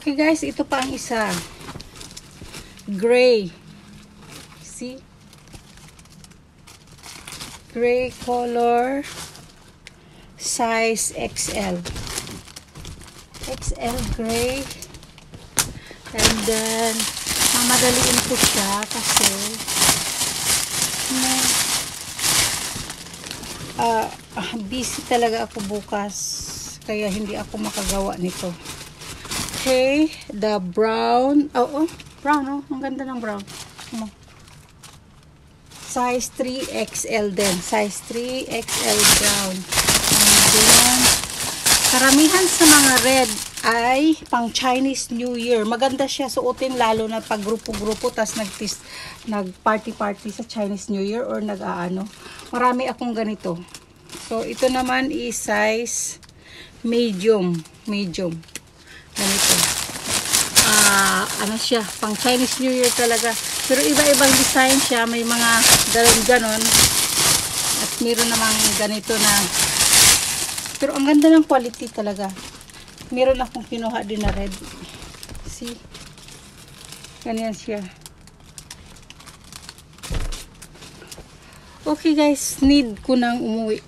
Okay guys, ito pa ang isa. Gray. See? Gray color. Size XL. XL gray. And then, mamadaliin ko siya kasi busy talaga ako bukas. Kaya hindi ako makagawa nito. Okay, the brown. Brown, oh. Ang ganda ng brown. Size 3XL din. Size 3XL brown. And then, karamihan sa mga red ay pang Chinese New Year. Maganda siya suotin lalo na pag grupo-grupo tas nag-party-party sa Chinese New Year or nag-aano. Marami akong ganito. So, ito naman is size medium. Ganito. Ano siya, pang Chinese New Year talaga. Pero iba-ibang design siya. May mga ganon-ganon. At meron namang ganito na. Pero ang ganda ng quality talaga. Meron akong kinuha din na red. See? Ganyan siya. Okay guys, need ko nang umuwi.